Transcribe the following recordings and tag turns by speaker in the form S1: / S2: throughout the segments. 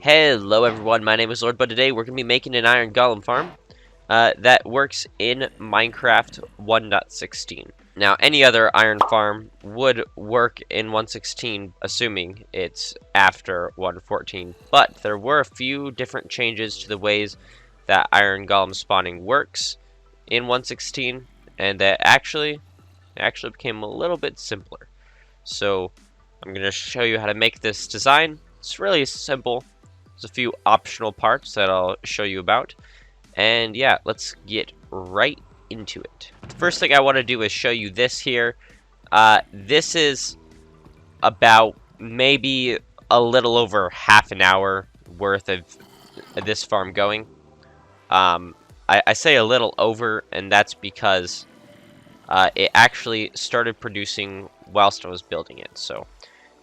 S1: Hello everyone, my name is Lord, but today we're going to be making an iron golem farm that works in Minecraft 1.16. Now, any other iron farm would work in 1.16, assuming it's after 1.14, but there were a few different changes to the ways that iron golem spawning works in 1.16, and that actually became a little bit simpler. So, I'm going to show you how to make this design. It's really simple. There's a few optional parts that I'll show you about. And yeah, let's get right into it. The first thing I want to do is show you this here. This is about maybe a little over half an hour worth of this farm going. I say a little over, and that's because it actually started producing whilst I was building it. So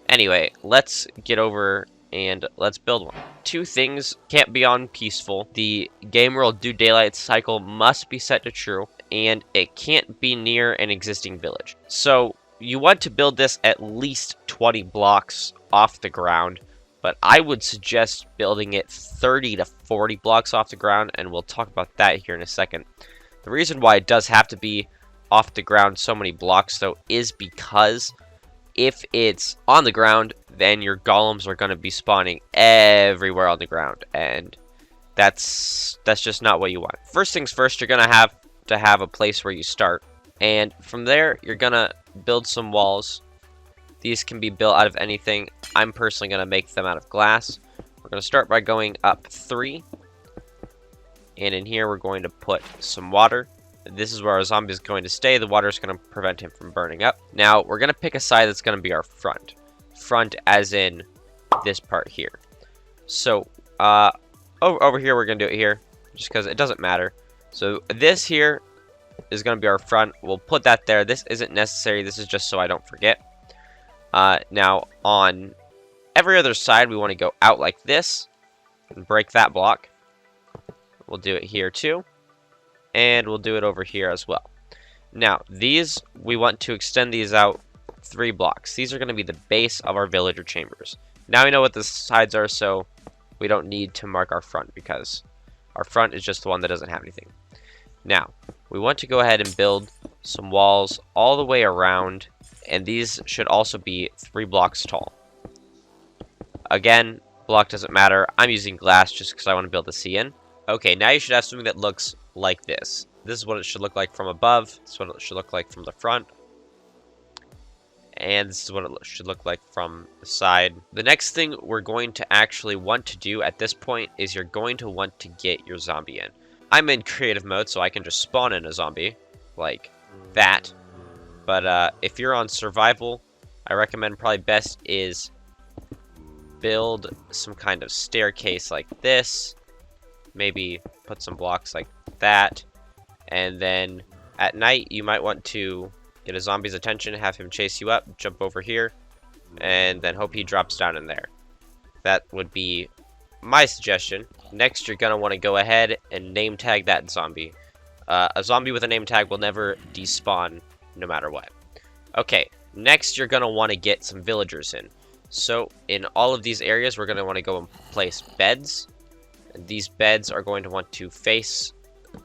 S1: anyway, let's get over and let's build one. Two things can't be on peaceful. The game world due daylight cycle must be set to true, and it can't be near an existing village. So you want to build this at least 20 blocks off the ground, but I would suggest building it 30 to 40 blocks off the ground, and we'll talk about that here in a second. The reason why it does have to be off the ground so many blocks, though, is because if it's on the ground, then your golems are going to be spawning everywhere on the ground, and that's just not what you want. First things first, you're going to have a place where you start, and from there, you're going to build some walls. These can be built out of anything. I'm personally going to make them out of glass. We're going to start by going up 3, and in here, we're going to put some water. This is where our zombie is going to stay. The water is going to prevent him from burning up. Now, we're going to pick a side that's going to be our front. Front as in this part here. So, over here, we're going to do it here, just because it doesn't matter. So, this here is going to be our front. We'll put that there. This isn't necessary. This is just so I don't forget. Now, on every other side, we want to go out like this and break that block. We'll do it here, too. And we'll do it over here as well. Now, these, we want to extend these out 3 blocks. These are going to be the base of our villager chambers. Now we know what the sides are, so we don't need to mark our front, because our front is just the one that doesn't have anything. Now, we want to go ahead and build some walls all the way around, and these should also be 3 blocks tall. Again, block doesn't matter. I'm using glass just because I want to build a C in. Okay, now you should have something that looks like this. This is what it should look like from above. This is what it should look like from the front. And this is what it should look like from the side. The next thing we're going to actually want to do at this point is you're going to want to get your zombie in. I'm in creative mode, so I can just spawn in a zombie like that. But if you're on survival, I recommend probably best is build some kind of staircase like this. Maybe put some blocks like that, and then at night you might want to get a zombie's attention, have him chase you up, jump over here, and then hope he drops down in there. That would be my suggestion. Next, you're going to want to go ahead and name tag that zombie. A zombie with a name tag will never despawn no matter what. Okay, next you're going to want to get some villagers in. So in all of these areas, we're going to want to go and place beds. These beds are going to want to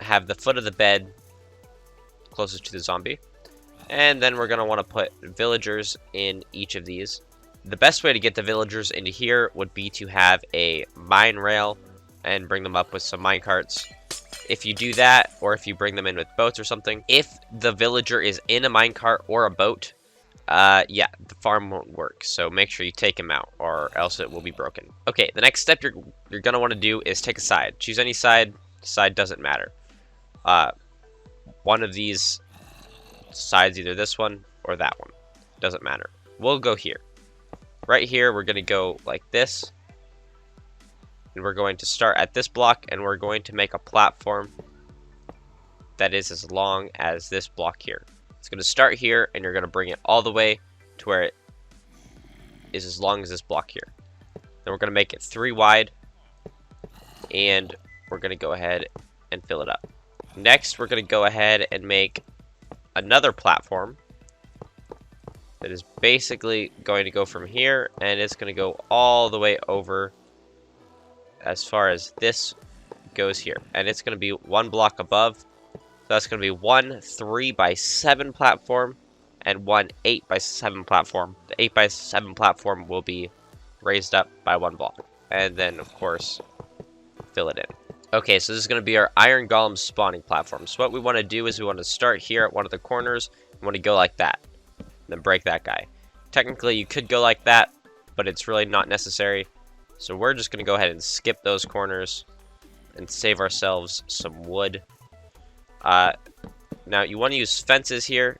S1: have the foot of the bed closest to the zombie. And then we're going to want to put villagers in each of these. The best way to get the villagers into here would be to have a mine rail and bring them up with some mine carts. If you do that, or if you bring them in with boats or something, if the villager is in a mine cart or a boat, yeah, the farm won't work, so make sure you take him out, or else it will be broken. Okay, the next step you're gonna want to do is take a side. Choose any side. Side doesn't matter. One of these sides, either this one or that one, doesn't matter. We'll go here. Right here, we're gonna go like this, and we're going to start at this block, and we're going to make a platform that is as long as this block here. It's going to start here, and you're going to bring it all the way to where it is as long as this block here. Then we're going to make it 3 wide, and we're going to go ahead and fill it up. Next, we're going to go ahead and make another platform that is basically going to go from here, and it's going to go all the way over as far as this goes here. And it's going to be one block above. So that's going to be one 3 by 7 platform and one 8 by 7 platform. The 8 by 7 platform will be raised up by one block. And then, of course, fill it in. Okay, so this is going to be our iron golem spawning platform. So what we want to do is we want to start here at one of the corners. We want to go like that. Then break that guy. Technically, you could go like that, but it's really not necessary. So we're just going to go ahead and skip those corners and save ourselves some wood. Now, you want to use fences here.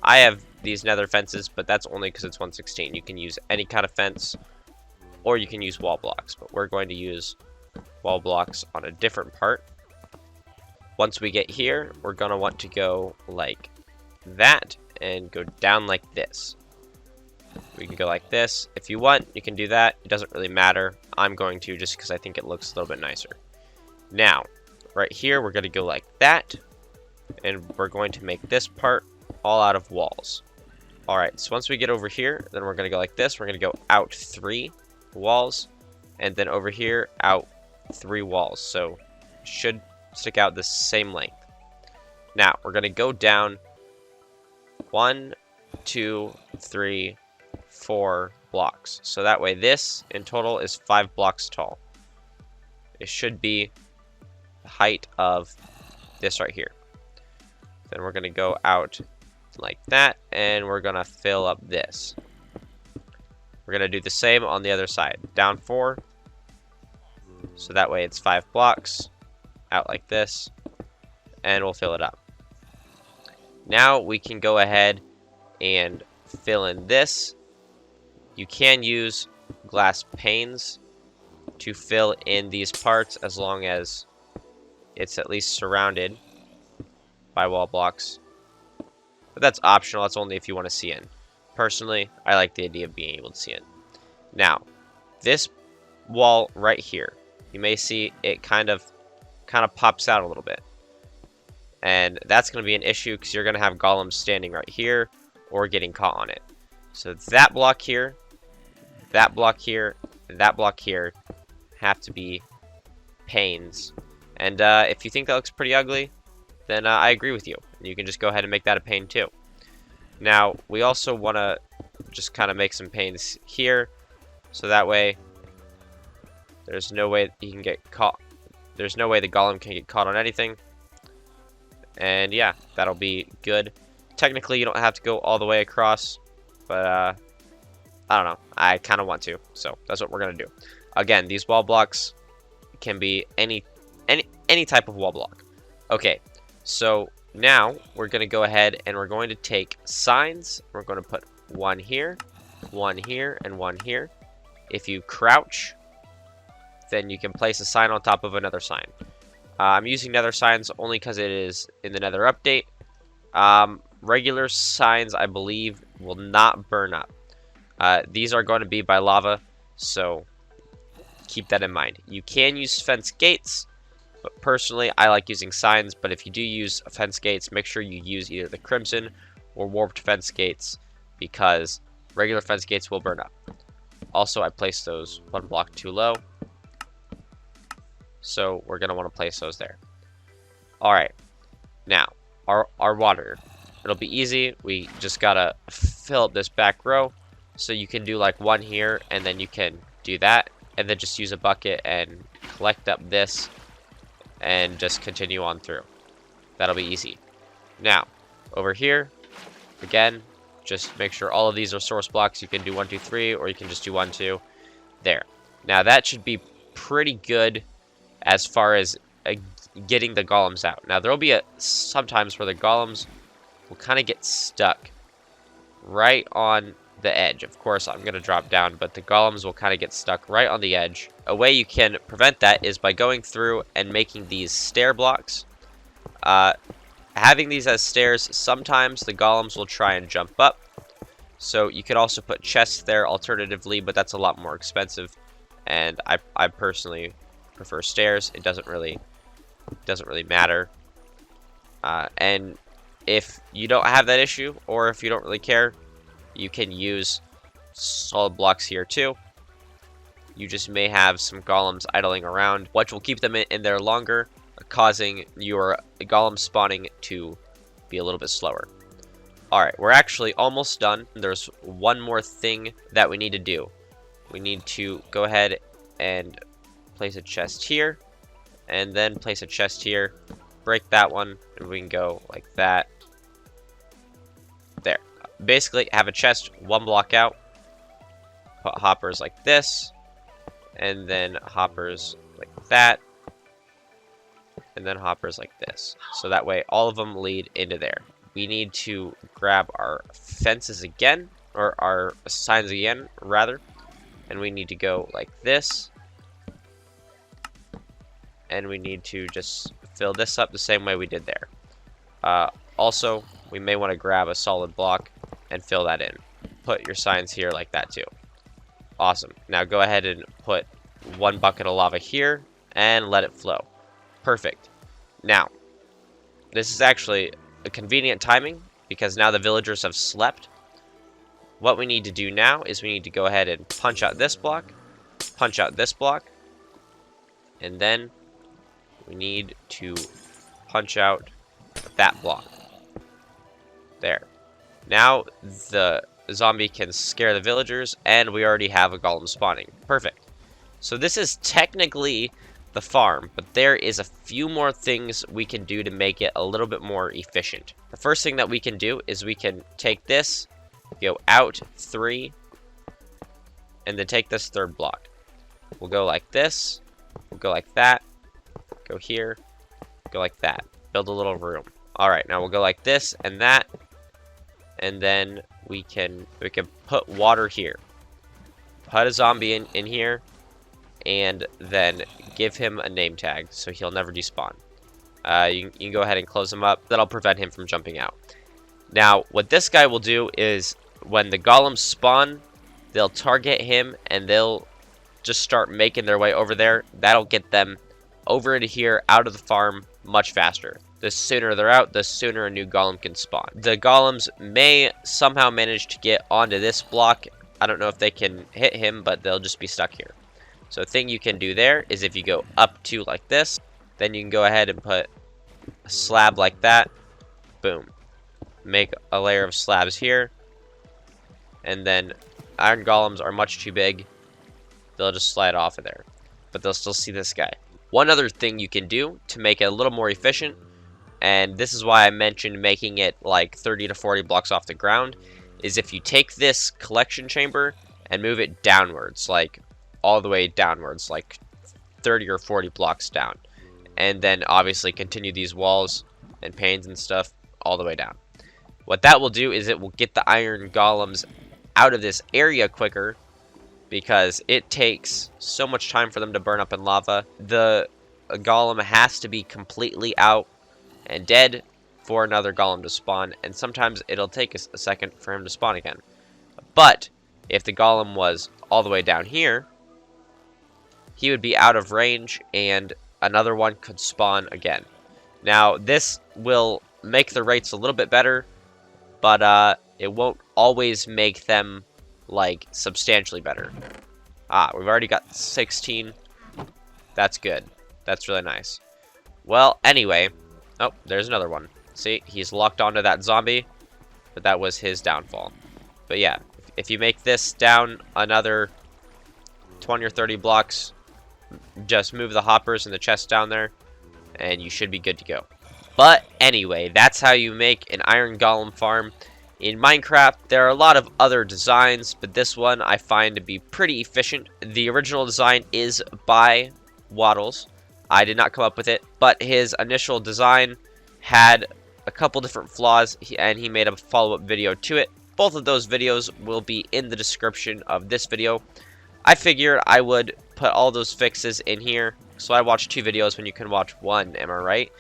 S1: I have these nether fences, but that's only because it's 116. You can use any kind of fence, or you can use wall blocks, but we're going to use wall blocks on a different part. Once we get here, we're going to want to go like that and go down like this. We can go like this. If you want, you can do that. It doesn't really matter. I'm going to just because I think it looks a little bit nicer. Now, right here, we're going to go like that, and we're going to make this part all out of walls. Alright, so once we get over here, then we're going to go like this. We're going to go out 3 walls, and then over here, out 3 walls. So, should stick out the same length. Now, we're going to go down 1, 2, 3, 4 blocks. So that way, this in total is 5 blocks tall. It should be the height of this right here. Then we're going to go out like that, and we're going to fill up this. We're going to do the same on the other side. Down 4. So that way it's 5 blocks. Out like this. And we'll fill it up. Now we can go ahead and fill in this. You can use glass panes to fill in these parts as long as it's at least surrounded by wall blocks. But that's optional. That's only if you want to see in. Personally, I like the idea of being able to see in. Now, this wall right here, you may see it kind of pops out a little bit. And that's going to be an issue because you're going to have golems standing right here or getting caught on it. So that block here, that block here, and that block here have to be panes. And if you think that looks pretty ugly, then I agree with you. You can just go ahead and make that a pane too. Now, we also want to just kind of make some panes here. So that way, there's no way he can get caught. There's no way the golem can get caught on anything. And yeah, that'll be good. Technically, you don't have to go all the way across. But, I don't know. I kind of want to. So, that's what we're going to do. Again, these wall blocks can be any type of wall block. Okay, so now we're going to go ahead and we're going to take signs. We're going to put one here, and one here. If you crouch, then you can place a sign on top of another sign. I'm using nether signs only because it is in the nether update. Regular signs, I believe, will not burn up. These are going to be by lava, so keep that in mind. You can use fence gates, but personally, I like using signs. But if you do use fence gates, make sure you use either the crimson or warped fence gates, because regular fence gates will burn up. Also, I placed those one block too low, so we're going to want to place those there. Alright, now, our water. It'll be easy. We just got to fill up this back row. So you can do like one here, and then you can do that, and then just use a bucket and collect up this, and just continue on through. That'll be easy. Now, over here, again, just make sure all of these are source blocks. You can do 1, 2, 3, or you can just do 1, 2. There. Now that should be pretty good as far as getting the golems out. Now there'll be sometimes where the golems will kind of get stuck right on the edge. Of course, I'm going to drop down, but the golems will kind of get stuck right on the edge. A way you can prevent that is by going through and making these stair blocks. Having these as stairs, sometimes the golems will try and jump up. So you could also put chests there alternatively, but that's a lot more expensive. And I personally prefer stairs. It doesn't really matter. And if you don't have that issue, or if you don't really care, you can use solid blocks here too. you just may have some golems idling around, which will keep them in there longer, causing your golem spawning to be a little bit slower. Alright, we're actually almost done. There's one more thing that we need to do. We need to go ahead and place a chest here, and then place a chest here, break that one, and we can go like that. There. Basically, have a chest one block out, put hoppers like this, and then hoppers like that, and then hoppers like this. So that way, all of them lead into there. We need to grab our fences again, or our signs again, rather, and we need to go like this, and we need to just fill this up the same way we did there. Also, we may want to grab a solid block and fill that in. Put your signs here like that too. Awesome. Now go ahead and put one bucket of lava here and let it flow. Perfect. Now, this is actually a convenient timing because now the villagers have slept. What we need to do now is we need to go ahead and punch out this block, punch out this block, and then we need to punch out that block. There. Now the zombie can scare the villagers, and we already have a golem spawning. Perfect. So this is technically the farm, but there is a few more things we can do to make it a little bit more efficient. The first thing that we can do is we can take this, go out 3, and then take this third block. We'll go like this, we'll go like that, go here, go like that. Build a little room. Alright, now we'll go like this and that, and then we can put water here. Put a zombie in here, and then give him a name tag so he'll never despawn. You can go ahead and close him up. That'll prevent him from jumping out. Now, what this guy will do is when the golems spawn, they'll target him and they'll just start making their way over there. That'll get them over into here, out of the farm, much faster. The sooner they're out, the sooner a new golem can spawn. The golems may somehow manage to get onto this block. I don't know if they can hit him, but they'll just be stuck here. So the thing you can do there is if you go up to like this, then you can go ahead and put a slab like that. Boom. Make a layer of slabs here. And then iron golems are much too big. They'll just slide off of there. But they'll still see this guy. One other thing you can do to make it a little more efficient, and this is why I mentioned making it like 30 to 40 blocks off the ground, is if you take this collection chamber and move it downwards, like all the way downwards, like 30 or 40 blocks down, and then obviously continue these walls and panes and stuff all the way down. What that will do is it will get the iron golems out of this area quicker, because it takes so much time for them to burn up in lava. The golem has to be completely out and dead for another golem to spawn, and sometimes it'll take a second for him to spawn again. But if the golem was all the way down here, he would be out of range and another one could spawn again. Now this will make the rates a little bit better, but it won't always make them like substantially better. We've already got 16. That's good. That's really nice. Well, anyway, oh, there's another one. See, he's locked onto that zombie, but that was his downfall. But yeah, if you make this down another 20 or 30 blocks, just move the hoppers and the chest down there, and you should be good to go. But anyway, that's how you make an iron golem farm in Minecraft. There are a lot of other designs, but this one I find to be pretty efficient. The original design is by Wattles. I did not come up with it, but his initial design had a couple different flaws, and he made a follow-up video to it. Both of those videos will be in the description of this video. I figured I would put all those fixes in here, so I watched 2 videos when you can watch 1, am I right?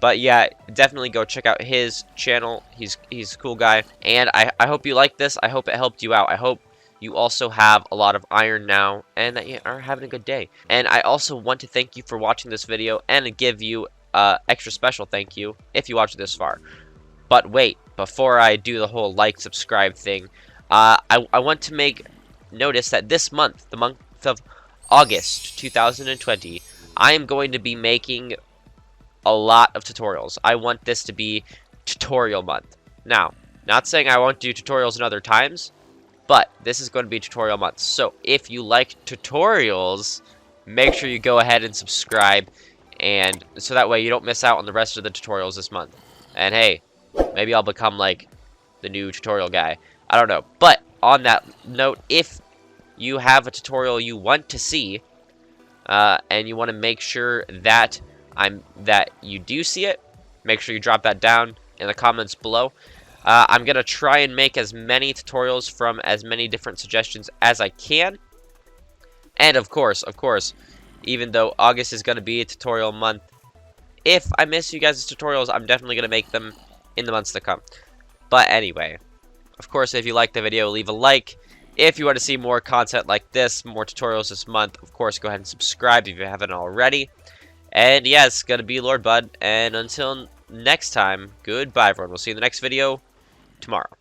S1: But yeah, definitely go check out his channel. He's a cool guy, and I hope you like this. I hope it helped you out. I hope you also have a lot of iron now, and that you are having a good day. And I also want to thank you for watching this video, and give you extra special thank you if you watched this far. But wait, before I do the whole like, subscribe thing, I want to make notice that this month, the month of August 2020, I am going to be making a lot of tutorials. I want this to be tutorial month. Now, not saying I won't do tutorials in other times, but this is going to be tutorial month. So if you like tutorials, make sure you go ahead and subscribe, and so that way you don't miss out on the rest of the tutorials this month. And hey, maybe I'll become like the new tutorial guy. I don't know. But on that note, if you have a tutorial you want to see, and you want to make sure that you do see it, make sure you drop that down in the comments below. I'm gonna try and make as many tutorials from as many different suggestions as I can. And of course, even though August is gonna be a tutorial month, if I miss you guys' tutorials, I'm definitely gonna make them in the months to come. But anyway, of course, if you like the video, leave a like. If you want to see more content like this, more tutorials this month, of course, go ahead and subscribe if you haven't already. And yeah, it's gonna be Lord Bud, and until next time, goodbye everyone. We'll see you in the next video tomorrow.